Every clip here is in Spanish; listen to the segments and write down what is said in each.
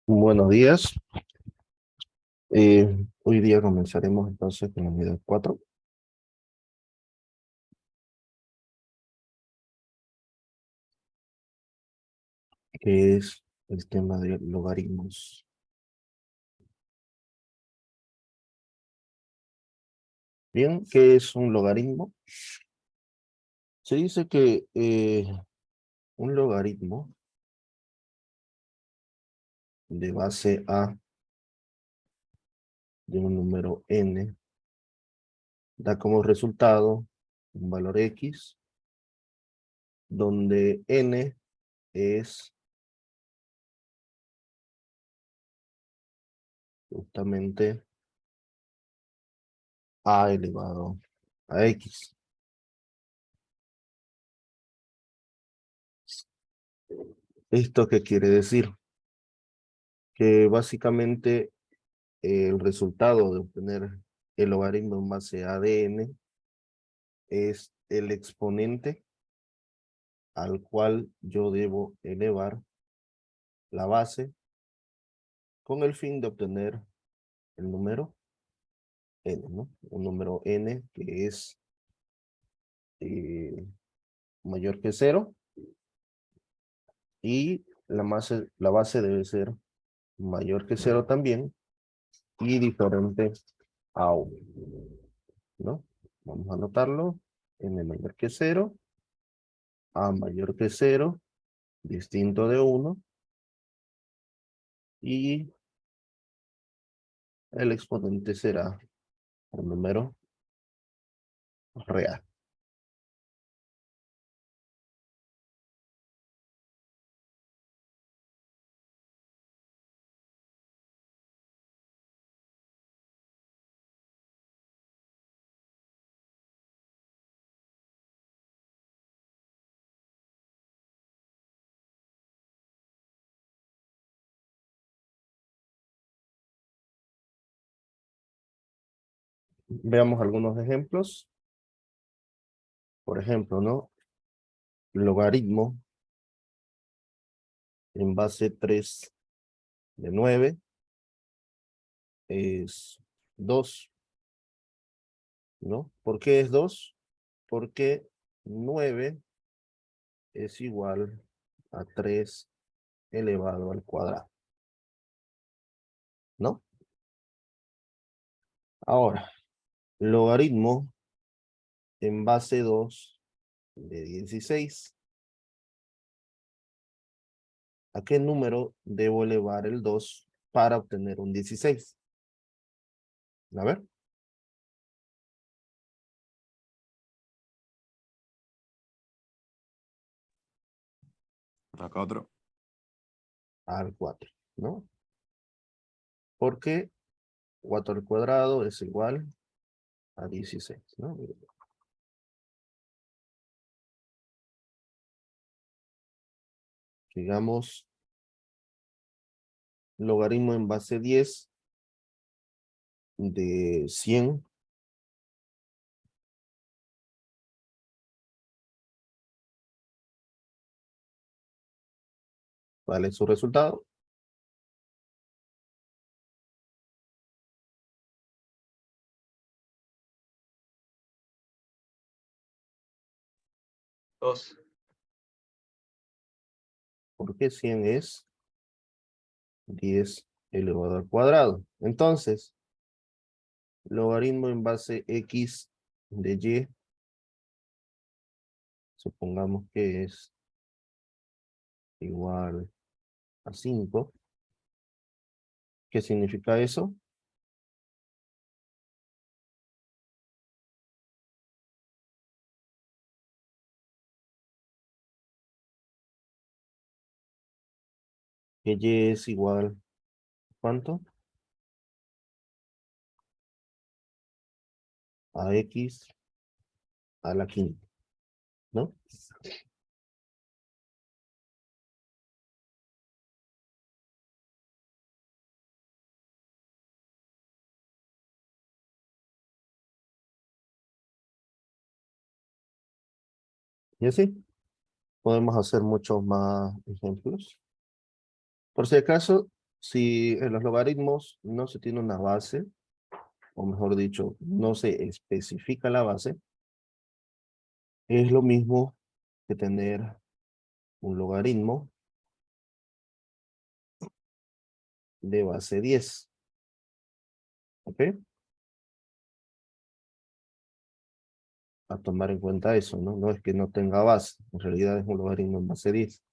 Buenos días. Hoy día comenzaremos entonces con la unidad 4, que es el tema de logaritmos. Bien, ¿qué es un logaritmo? Se dice que un logaritmo de base A de un número n da como resultado un valor x, donde n es justamente a elevado a x. ¿Esto qué quiere decir? Que básicamente el resultado de obtener el logaritmo en base a ADN es el exponente al cual yo debo elevar la base con el fin de obtener el número n, ¿no? Un número n que es eh, mayor que 0 y la base debe ser mayor que 0 también y diferente a 1, ¿no? Vamos a anotarlo: n mayor que 0, a mayor que 0, distinto de 1, y el exponente será un número real. Veamos algunos ejemplos. Por ejemplo, ¿no? Logaritmo en base 3 de 9 es 2, ¿no? ¿Por qué es 2? Porque 9 es igual a 3 elevado al cuadrado, ¿no? Ahora, logaritmo en base 2 de 16. ¿A qué número debo elevar el 2 para obtener un 16? A ver, Acá otro. al 4, ¿no? Porque 4 al cuadrado es igual a 16, ¿no? Digamos, logaritmo en base 10 de 100. ¿Vale su resultado? Dos. Porque 100 es 10 elevado al cuadrado. Entonces, logaritmo en base x de y, supongamos que es igual a 5. ¿Qué significa eso? Que y es igual, ¿cuánto? A x a la quinta, ¿no? Y así podemos hacer muchos más ejemplos. Por si acaso, Si en los logaritmos no se tiene una base, o mejor dicho, no se especifica la base, es lo mismo que tener un logaritmo de base 10. ¿Ok? A tomar en cuenta eso, ¿no? No es que no tenga base, en realidad es un logaritmo en base 10.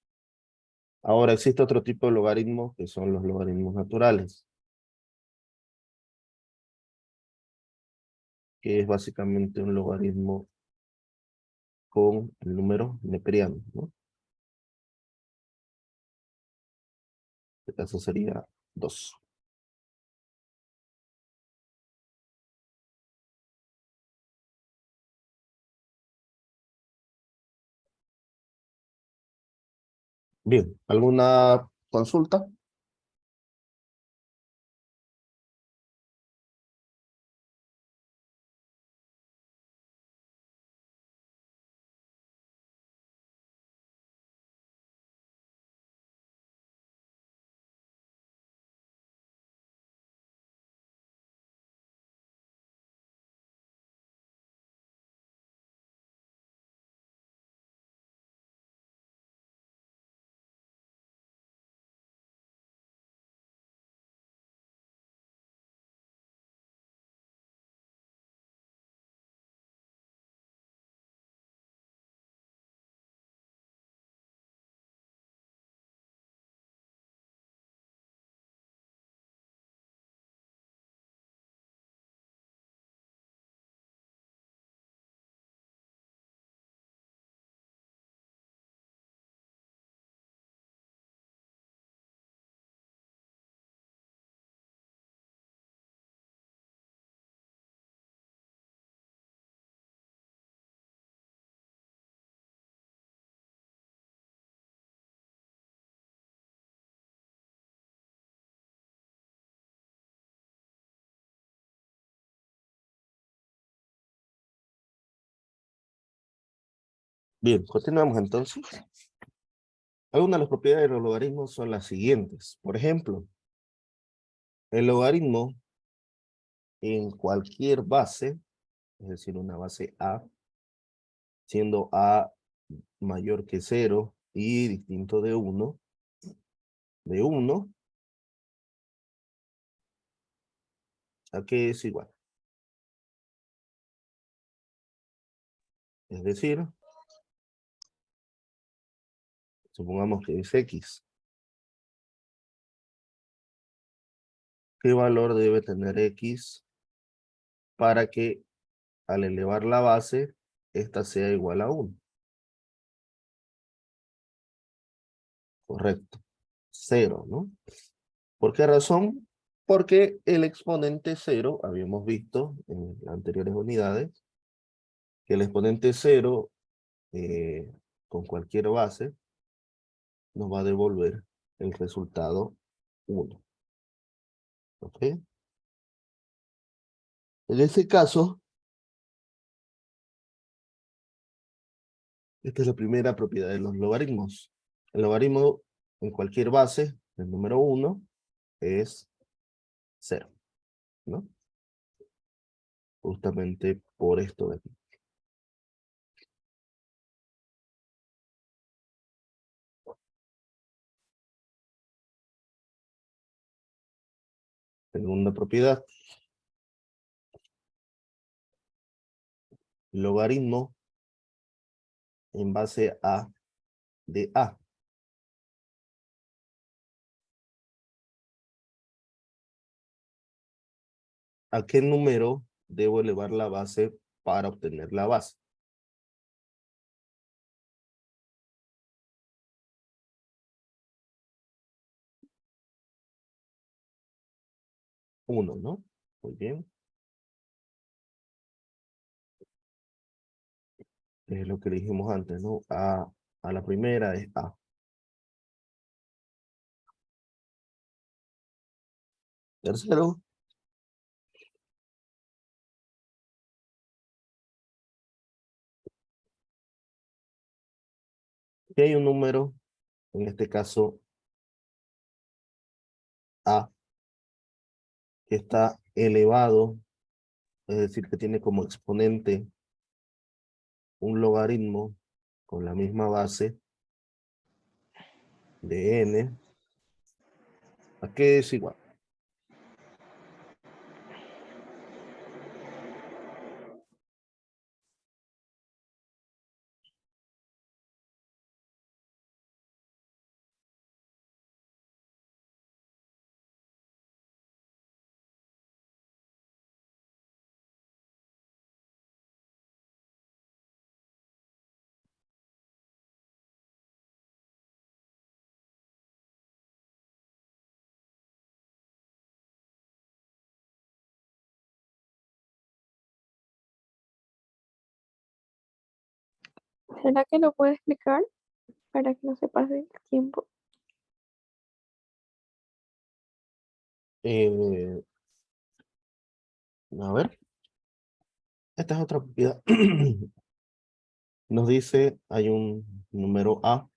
Ahora existe otro tipo de logaritmos que son los logaritmos naturales, que es básicamente un logaritmo con el número neperiano, ¿no? En este caso sería 2. Bien, ¿alguna consulta? Bien, continuamos entonces. Algunas de las propiedades de los logaritmos son las siguientes. Por ejemplo, el logaritmo en cualquier base, es decir, una base A, siendo A mayor que 0 y distinto de 1, ¿a qué es igual? Es decir, supongamos que es X. ¿Qué valor debe tener X para que al elevar la base, esta sea igual a 1? Correcto. 0, ¿no? ¿Por qué razón? Porque el exponente 0, habíamos visto en las anteriores unidades, que el exponente 0 con cualquier base nos va a devolver el resultado 1. ¿Ok? En ese caso, esta es la primera propiedad de los logaritmos. El logaritmo en cualquier base del número 1 es 0, ¿no? Justamente por esto de aquí. Segunda propiedad, logaritmo en base a de A. ¿A qué número debo elevar la base para obtener la base? 1, ¿no? Muy bien. Es lo que dijimos antes, ¿no? A la primera es A. Tercero, que hay un número, en este caso A, que está elevado, es decir, que tiene como exponente un logaritmo con la misma base de n, ¿a qué es igual? ¿Será que lo puede explicar para que no se pase el tiempo? A ver, esta es otra propiedad. Nos dice, hay un número A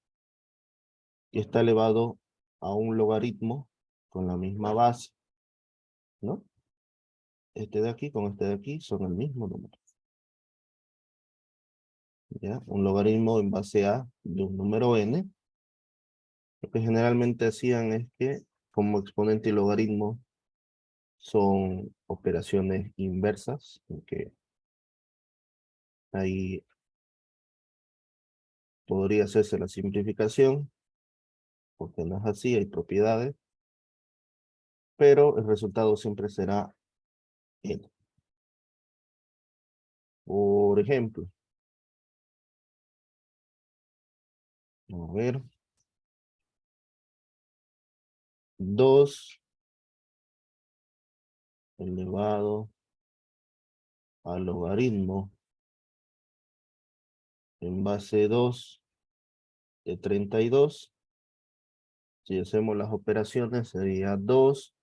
que está elevado a un logaritmo con la misma base, ¿no? Este de aquí con este de aquí son el mismo número. ¿Ya? Un logaritmo en base a de un número n. Lo que generalmente hacían es que como exponente y logaritmo son operaciones inversas, que ahí podría hacerse la simplificación, porque no es así, hay propiedades, pero el resultado siempre será n. Por ejemplo, a ver, 2 elevado al logaritmo en base 2 de 32. Si hacemos las operaciones sería 2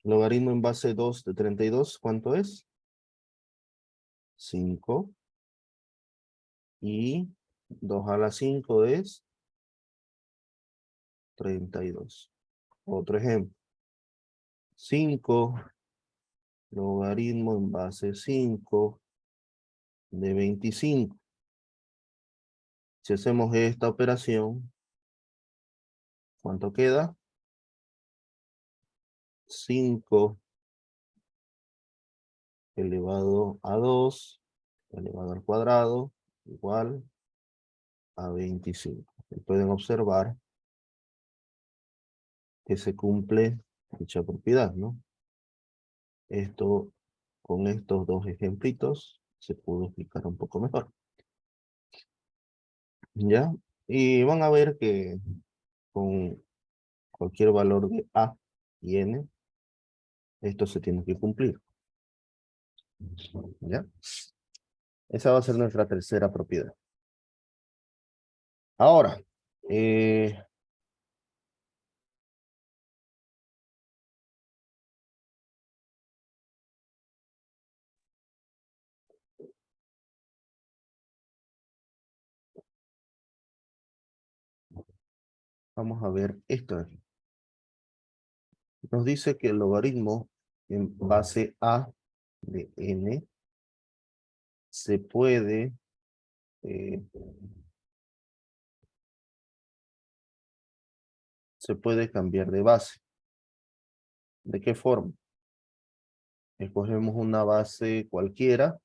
logaritmo en base 2 de 32. ¿Cuánto es? 5. Y 2 a la 5 es 32. Otro ejemplo. 5 logaritmo en base 5 de 25. Si hacemos esta operación, ¿cuánto queda? 5 elevado a 2 elevado al cuadrado igual a 25. Y pueden observar que se cumple dicha propiedad, ¿no? Esto, con estos dos ejemplitos, se pudo explicar un poco mejor. ¿Ya? Y van a ver que con cualquier valor de A y N, esto se tiene que cumplir. ¿Ya? Esa va a ser nuestra tercera propiedad. Ahora, vamos a ver esto de aquí. Nos dice que el logaritmo en base A de N se puede cambiar de base. ¿De qué forma? Escogemos una base cualquiera.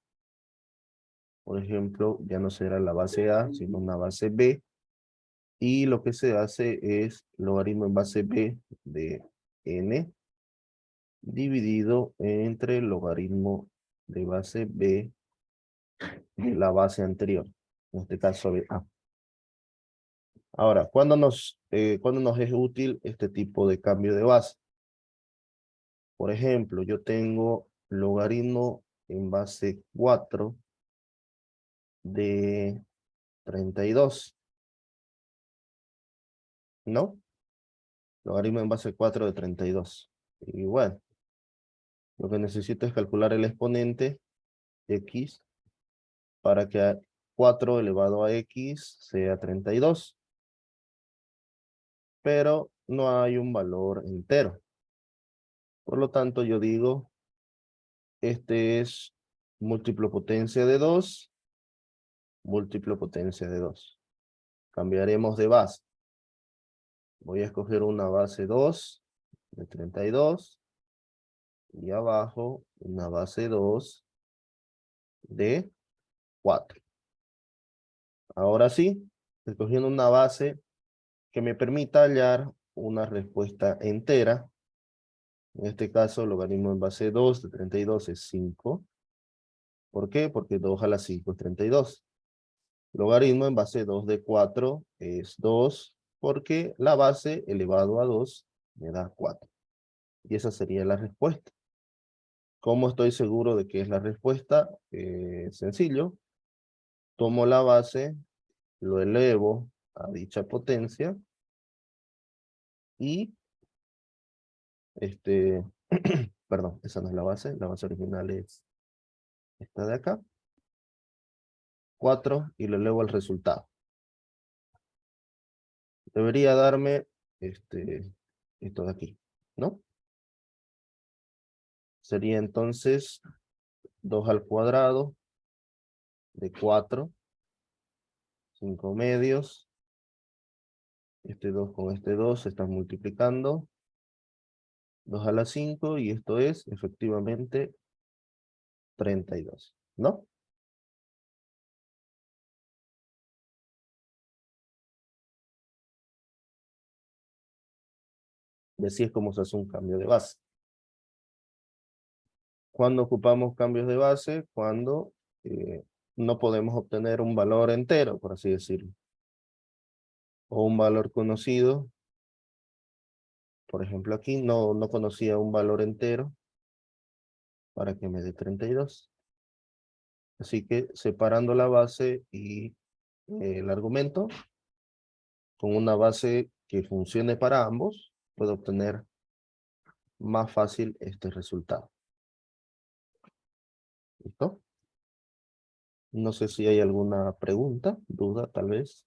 Por ejemplo, ya no será la base A, sino una base B. Y lo que se hace es logaritmo en base B de N dividido entre el logaritmo de base B de la base anterior. En este caso de A. Ahora, ¿cuándo nos es útil este tipo de cambio de base? Por ejemplo, yo tengo logaritmo en base 4 de 32. ¿No? Logaritmo en base 4 de 32. Y bueno, lo que necesito es calcular el exponente x para que 4 elevado a x sea 32. Pero no hay un valor entero. Por lo tanto, yo digo, este es múltiplo potencia de 2, múltiplo potencia de 2. Cambiaremos de base. Voy a escoger una base 2 de 32 y abajo una base 2 de 4. Ahora sí, escogiendo una base que me permita hallar una respuesta entera. En este caso, el logaritmo en base 2 de 32 es 5. ¿Por qué? Porque 2 a la 5 es 32. Logaritmo en base 2 de 4 es 2, porque la base elevado a 2 me da 4. Y esa sería la respuesta. ¿Cómo estoy seguro de que es la respuesta? Sencillo. Tomo la base, lo elevo a dicha potencia y, perdón, esa no es la base original es esta de acá, 4, y lo elevo al resultado. Debería darme esto de aquí, ¿no? Sería entonces 2 al cuadrado de 4, 5 medios. Este 2 con este 2 se están multiplicando. 2 a la 5 y esto es efectivamente 32, ¿no? Y así es como se hace un cambio de base. ¿Cuándo ocupamos cambios de base? Cuando no podemos obtener un valor entero, por así decirlo. O un valor conocido. Por ejemplo, aquí no conocía un valor entero para que me dé 32. Así que separando la base y el argumento, con una base que funcione para ambos, puedo obtener más fácil este resultado. ¿Listo? No sé si hay alguna pregunta, duda, tal vez.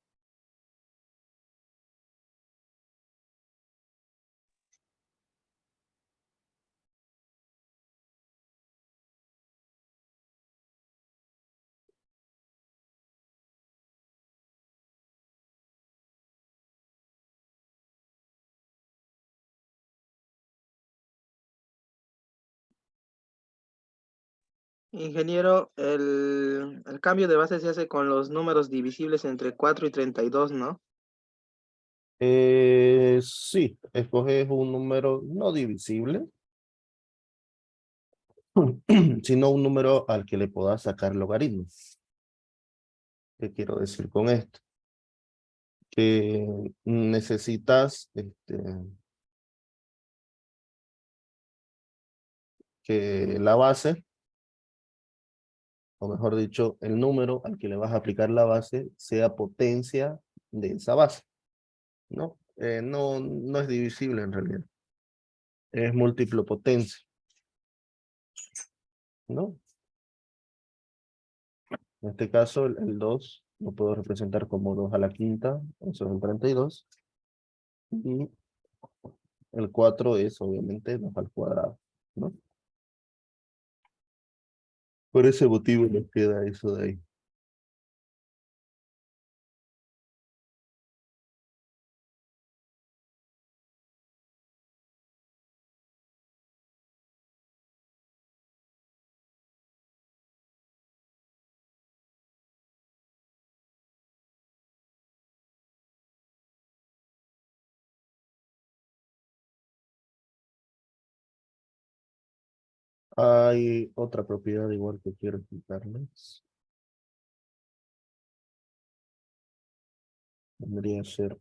Ingeniero, el cambio de base se hace con los números divisibles entre 4 y 32, ¿no? Sí, escoges un número no divisible, sino un número al que le puedas sacar logaritmos. ¿Qué quiero decir con esto? Que necesitas que la base, o mejor dicho, el número al que le vas a aplicar la base, sea potencia de esa base, ¿no? No es divisible en realidad. Es múltiplo potencia, ¿no? En este caso, el 2 lo puedo representar como 2 a la quinta, eso es el 32. Y el 4 es obviamente 2 al cuadrado, ¿no? Por ese motivo nos queda eso de ahí. Hay otra propiedad igual que quiero explicarles. Vendría a ser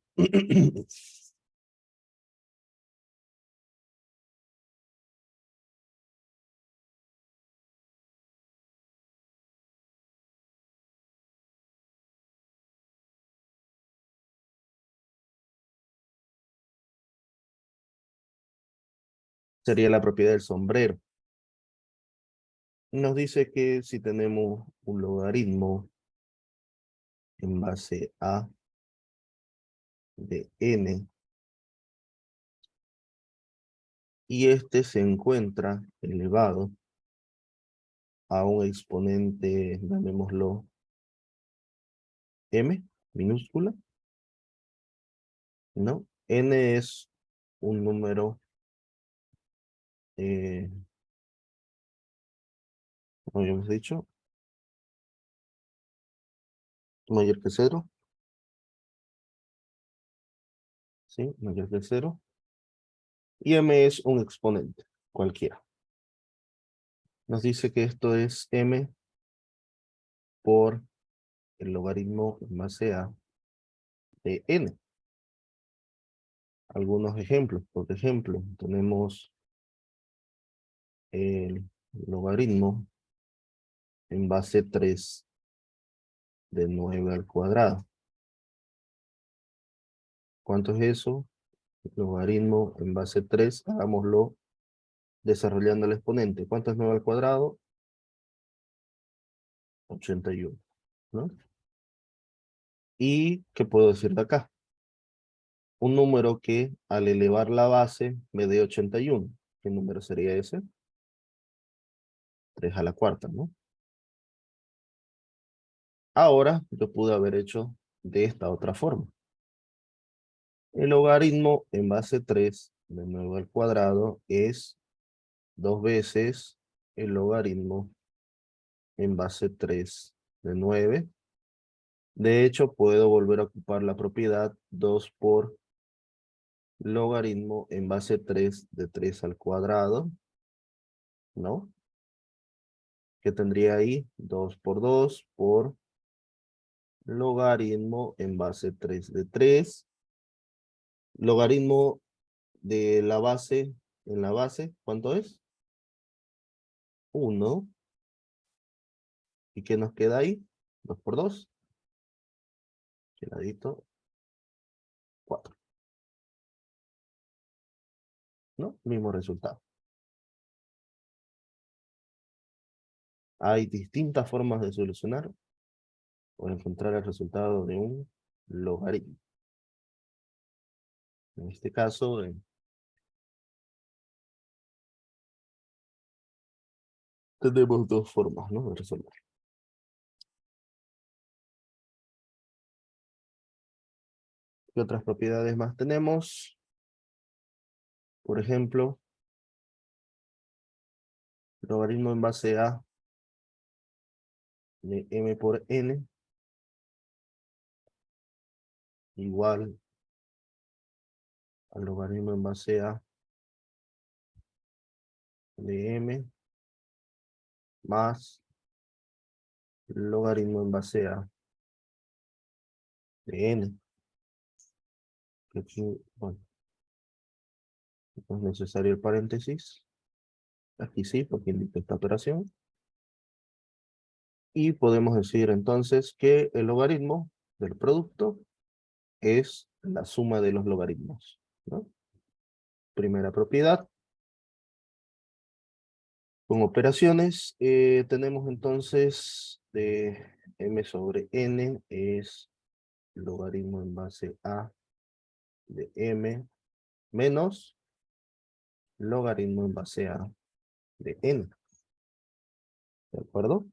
sería la propiedad del sombrero. Nos dice que si tenemos un logaritmo en base a de n y este se encuentra elevado a un exponente, llamémoslo m, minúscula, ¿no? N es un número, como ya hemos dicho, mayor que cero, ¿sí? Mayor que cero. Y m es un exponente, cualquiera. Nos dice que esto es m por el logaritmo en base a de n. Algunos ejemplos, por ejemplo, tenemos el logaritmo en base 3 de 9 al cuadrado. ¿Cuánto es eso? Logaritmo en base 3, hagámoslo desarrollando el exponente. ¿Cuánto es 9 al cuadrado? 81, ¿no? ¿Y qué puedo decir de acá? Un número que al elevar la base me dé 81. ¿Qué número sería ese? 3 a la cuarta, ¿no? Ahora yo pude haber hecho de esta otra forma. El logaritmo en base 3 de 9 al cuadrado es 2 veces el logaritmo en base 3 de 9. De hecho, puedo volver a ocupar la propiedad 2 por logaritmo en base 3 de 3 al cuadrado, ¿no? Que tendría ahí 2 por 2 por logaritmo en base 3 de 3. Logaritmo de la base, en la base, ¿cuánto es? 1. ¿Y qué nos queda ahí? 2 por 2. Quedadito. 4. ¿No? Mismo resultado. Hay distintas formas de solucionar o encontrar el resultado de un logaritmo. En este caso, tenemos dos formas, ¿no?, de resolver. ¿Qué otras propiedades más tenemos? Por ejemplo, logaritmo en base a de m por n igual al logaritmo en base a de m más logaritmo en base a de n. Aquí, bueno, no es necesario el paréntesis. Aquí sí, porque indica esta operación. Y podemos decir entonces que el logaritmo del producto es la suma de los logaritmos, ¿no? Primera propiedad. Con operaciones tenemos entonces de m sobre n es logaritmo en base a de m menos logaritmo en base a de n. ¿De acuerdo?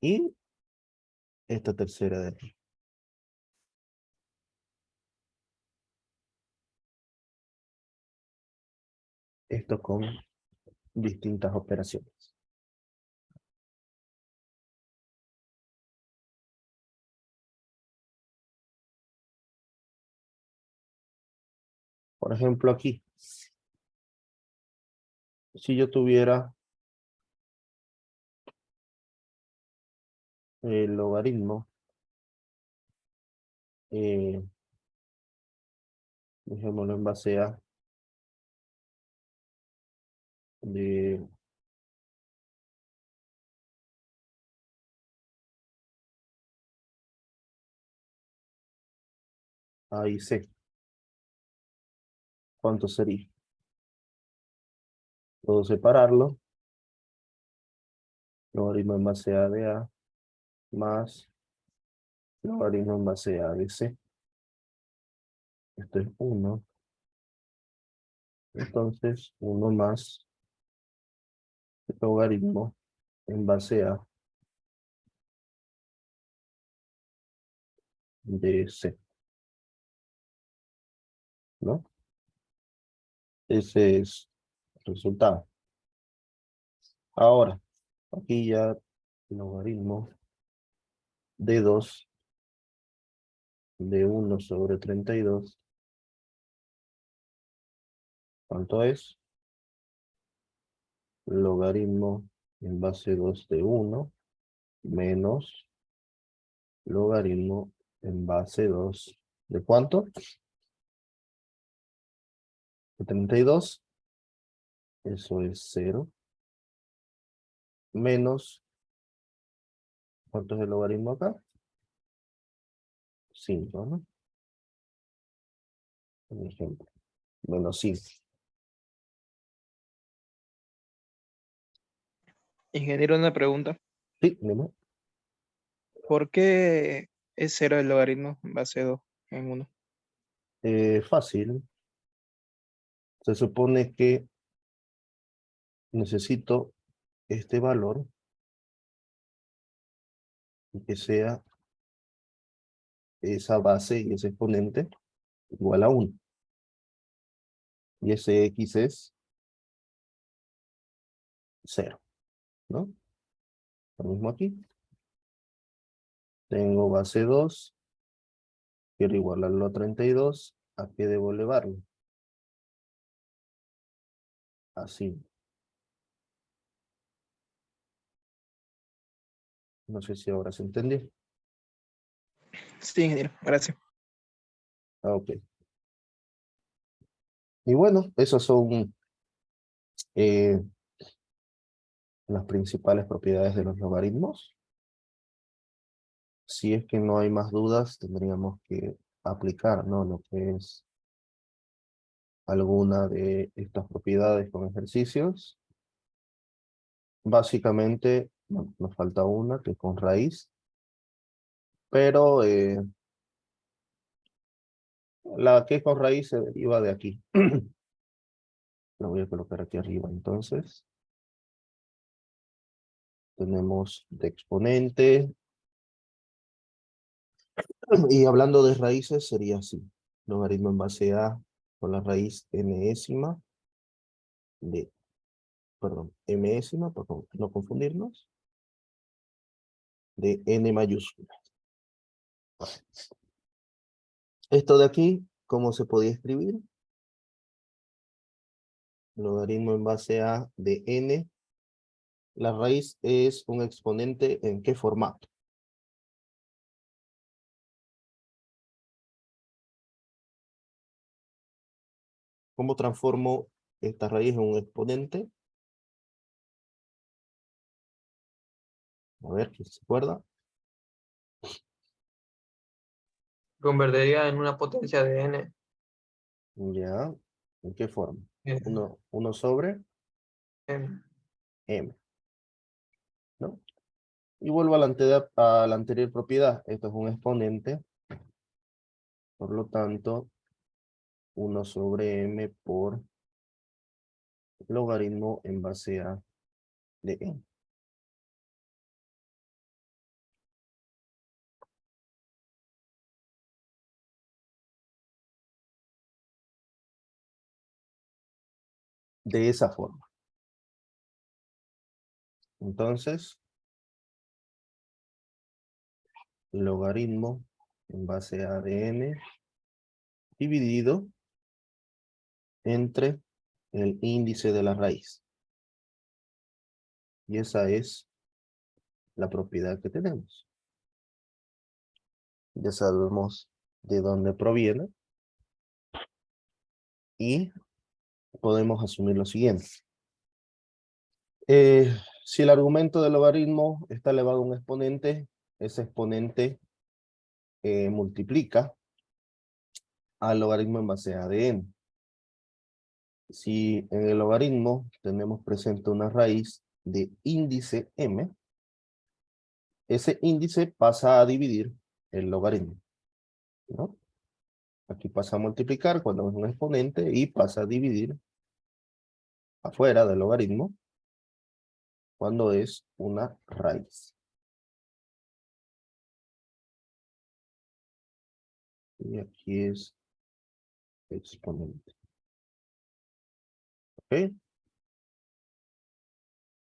Y esta tercera de aquí. Esto con distintas operaciones. Por ejemplo, aquí. Si yo tuviera el logaritmo, dejémoslo en base a de A y C. ¿Cuánto sería? Puedo separarlo. Logaritmo en base a de A más logaritmo en base a de C. Esto es 1. Entonces, 1 más el logaritmo en base a de C, ¿no? Ese es el resultado. Ahora, aquí ya el logaritmo de 2 de 1 sobre 32. ¿Cuánto es? Logaritmo en base 2 de 1 menos logaritmo en base 2 de ¿cuánto? De 32. Eso es 0. Menos, ¿cuánto es el logaritmo acá? 5, ¿no? Por ejemplo, menos 5. Ingeniero, una pregunta. Sí, dime. ¿Por qué es 0 el logaritmo en base 2 en 1? Fácil. Se supone que necesito este valor y que sea esa base y ese exponente igual a 1. Y ese X es 0, ¿no? Lo mismo aquí. Tengo base 2, quiero igualarlo a 32. ¿A qué debo elevarlo? Así. No sé si ahora se entendió. Sí, ingeniero, gracias. Ah, ok. Y bueno, esas son eh, las principales propiedades de los logaritmos. Si es que no hay más dudas, tendríamos que aplicar, ¿no? Lo que es alguna de estas propiedades con ejercicios. Básicamente, bueno, nos falta una que es con raíz, pero la que es con raíz se deriva de aquí. Lo voy a colocar aquí arriba, entonces. Tenemos de exponente. Y hablando de raíces, sería así. Logaritmo en base a con la raíz enésima de, perdón, mésima, para no confundirnos, de n mayúscula. Esto de aquí, ¿cómo se podía escribir? Logaritmo en base a de n. La raíz es un exponente ¿en qué formato? ¿Cómo transformo esta raíz en un exponente? A ver, ¿quién se acuerda? Convertiría en una potencia de n. Ya. ¿En qué forma? eh, 1 sobre n. m, ¿no? Y vuelvo a la anterior propiedad. Esto es un exponente. Por lo tanto, 1 sobre m por logaritmo en base a de n. De esa forma. Entonces, logaritmo en base a de n dividido entre el índice de la raíz. Y esa es la propiedad que tenemos. Ya sabemos de dónde proviene. Y podemos asumir lo siguiente. Si el argumento del logaritmo está elevado a un exponente, ese exponente multiplica al logaritmo en base a de n. Si en el logaritmo tenemos presente una raíz de índice m, ese índice pasa a dividir el logaritmo, ¿no? Aquí pasa a multiplicar cuando es un exponente y pasa a dividir afuera del logaritmo cuando es una raíz. Y aquí es exponente. ¿Ok?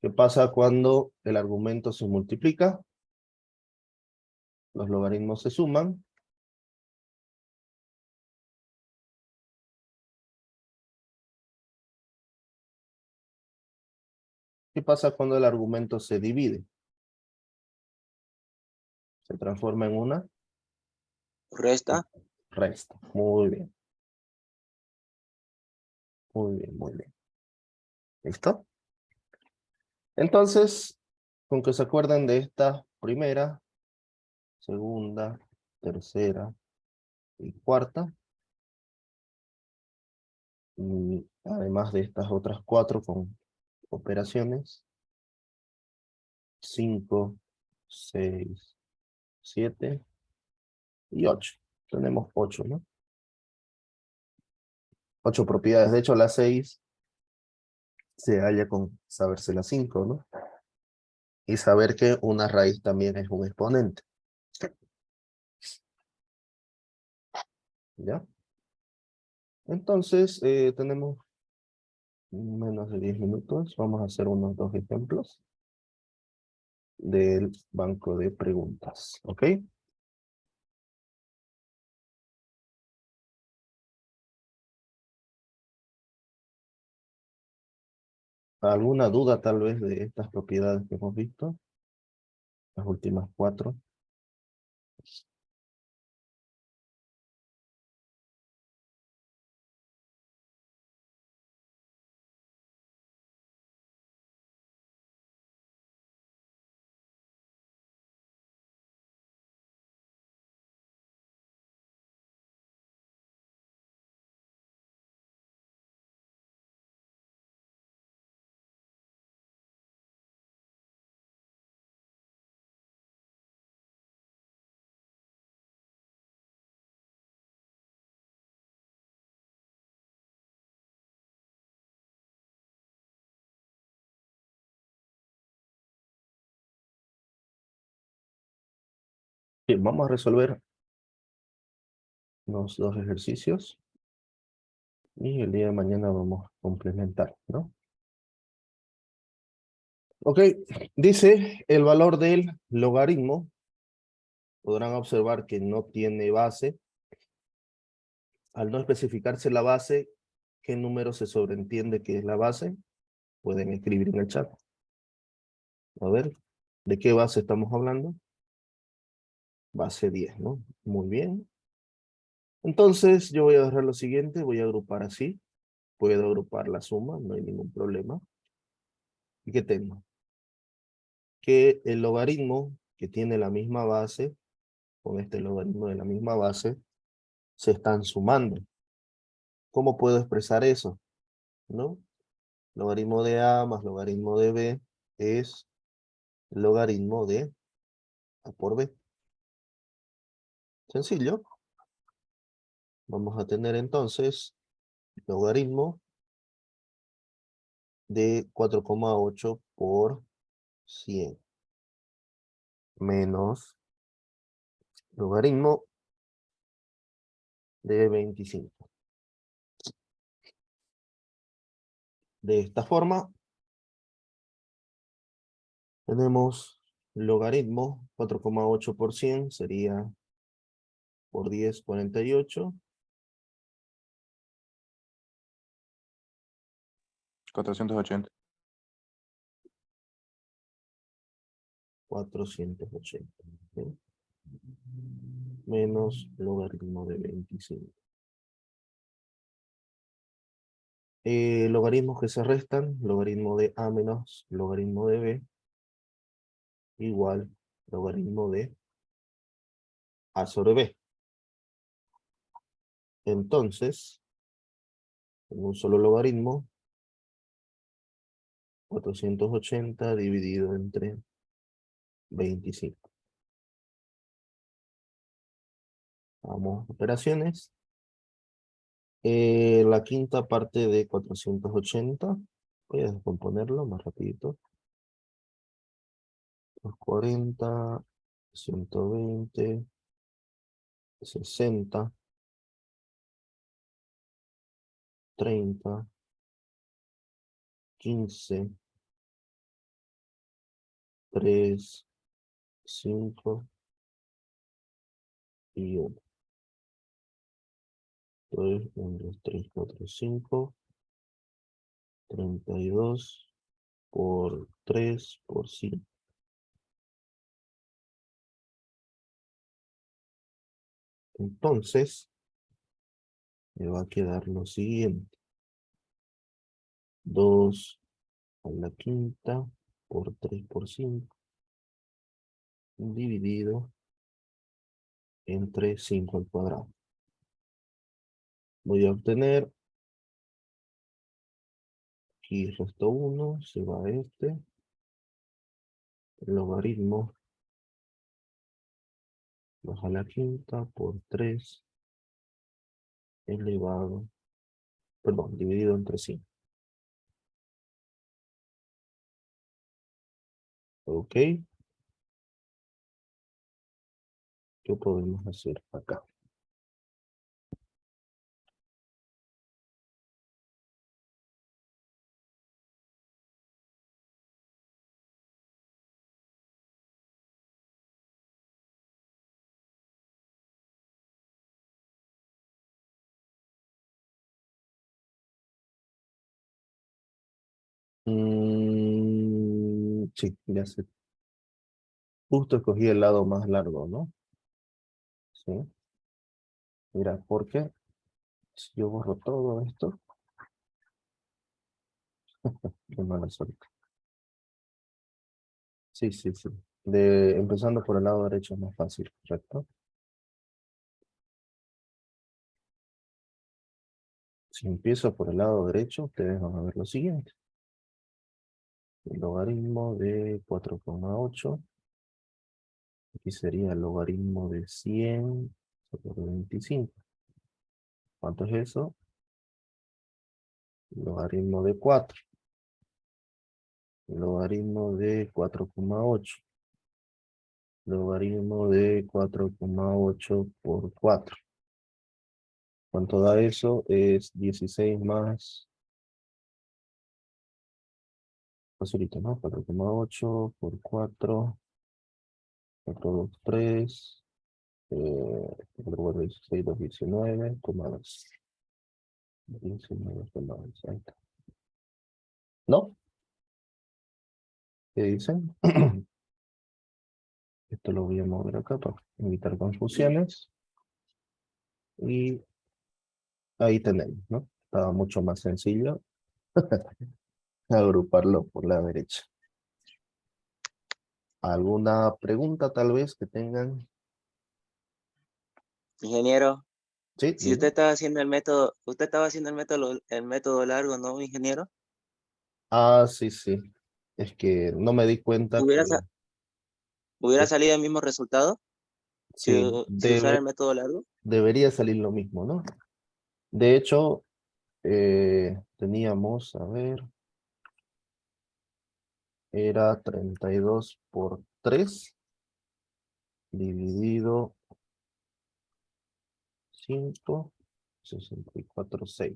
¿Qué pasa cuando el argumento se multiplica? Los logaritmos se suman. ¿Qué pasa cuando el argumento se divide? Se transforma en una Resta. resta. Muy bien. Muy bien, muy bien. ¿Listo? Entonces, con que se acuerden de esta primera, segunda, tercera y cuarta, y además de estas otras 4 con operaciones, 5, 6, 7 y 8. Tenemos 8, ¿no? 8 propiedades. De hecho, la 6 se halla con saberse la 5, ¿no? Y saber que una raíz también es un exponente. ¿Ya? Entonces, tenemos menos de 10 minutos. Vamos a hacer unos 2 ejemplos del banco de preguntas. ¿Ok? ¿Alguna duda tal vez de estas propiedades que hemos visto? Las últimas 4. Bien, vamos a resolver los 2 ejercicios. Y el día de mañana vamos a complementar, ¿no? Ok, dice el valor del logaritmo. Podrán observar que no tiene base. Al no especificarse la base, ¿qué número se sobreentiende que es la base? Pueden escribir en el chat. A ver, ¿de qué base estamos hablando? Base 10, ¿no? Muy bien. Entonces, yo voy a agarrar lo siguiente, voy a agrupar así. Puedo agrupar la suma, no hay ningún problema. ¿Y qué tengo? Que el logaritmo que tiene la misma base, con este logaritmo de la misma base, se están sumando. ¿Cómo puedo expresar eso? ¿No? Logaritmo de A más logaritmo de B es logaritmo de A por B. Sencillo. Vamos a tener entonces logaritmo de 4,8 por 100 menos logaritmo de 25. De esta forma, tenemos logaritmo 4,8 por 100 sería por 10, 48. 480. 480. ¿Sí? Menos logaritmo de 25. Logaritmos que se restan, logaritmo de A menos logaritmo de B, igual logaritmo de A sobre B. Entonces, en un solo logaritmo, 480 dividido entre 25. Vamos, operaciones. La quinta parte de 480 Voy a descomponerlo más rapidito. 40, 120, 60, 30, 15, 3, 5 y 1. Entonces, 1, 2, 3, 4, 5, 32 por 3 por 5. Entonces, me va a quedar lo siguiente. 2 a la quinta por 3 por 5 dividido entre 5 al cuadrado. Voy a obtener, aquí resto 1, se va este, el logaritmo 2 a la quinta por 3 elevado, perdón, dividido entre 5. Ok, ¿qué podemos hacer acá? Sí, ya sé. Justo escogí el lado más largo, ¿no? Sí. Mira, ¿por qué? Si yo borro todo esto, qué mala suerte. Sí, sí, sí. Empezando por el lado derecho es más fácil, ¿correcto? Si empiezo por el lado derecho, ustedes van a ver lo siguiente. El logaritmo de 4,8. Aquí sería el logaritmo de 100 sobre 25. ¿Cuánto es eso? El logaritmo de 4. El logaritmo de 4,8. Logaritmo de 4,8 por 4. ¿Cuánto da eso? Es 16 más... Facilito, ¿no? 4,8 por 4. 4, 2, 3. 4, 16, 2, 19, 2. 19, 2. Ahí está. ¿No? ¿Qué dicen? Esto lo voy a mover acá para evitar confusiones. Y ahí tenemos, ¿no? Estaba mucho más sencillo agruparlo por la derecha. ¿Alguna pregunta tal vez que tengan? Ingeniero, Sí, si usted estaba haciendo el método largo, ¿no, ingeniero? ah, sí, sí. Es que no me di cuenta ¿Hubiera, que sa- hubiera salido el mismo resultado sí, si usara el método largo? debería salir lo mismo, ¿no? De hecho, teníamos, a ver, era 32 por 3 dividido 5, 64, 6.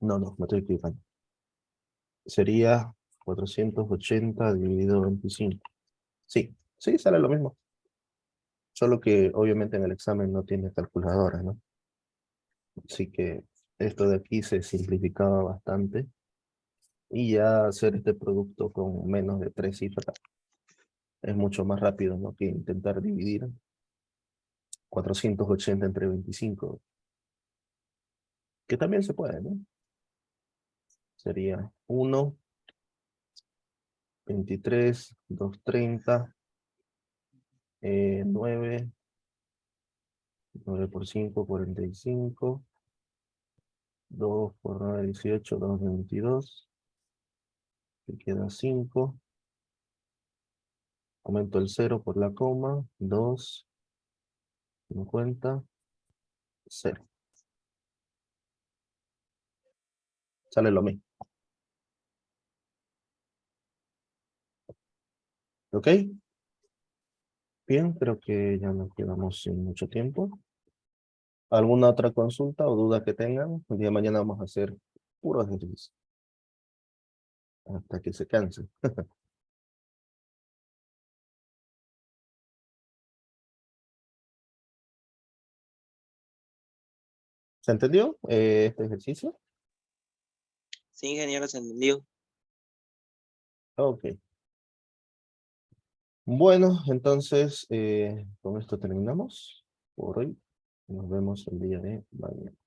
No, me estoy equivocando. Sería 480 dividido 25. Sí, sí, sale lo mismo. Solo que obviamente en el examen no tiene calculadora, ¿no? Así que esto de aquí se simplificaba bastante. Y ya hacer este producto con menos de 3 cifras es mucho más rápido, ¿no? Que intentar dividir 480 entre 25. Que también se puede, ¿no? Sería 1, 23, 230, 9, 9 por 5, 45, 2 por 9, 18, 2, 22, que queda 5, aumento el 0 por la coma, 2, 50, 0. Sale lo mismo. ¿Ok? Bien, creo que ya nos quedamos sin mucho tiempo. ¿Alguna otra consulta o duda que tengan? El día de mañana vamos a hacer puro ejercicio. Hasta que se cansen. ¿Se entendió este ejercicio? Sí, ingeniero, se entendió. Ok. Bueno, entonces con esto terminamos por hoy. Nos vemos el día de mañana.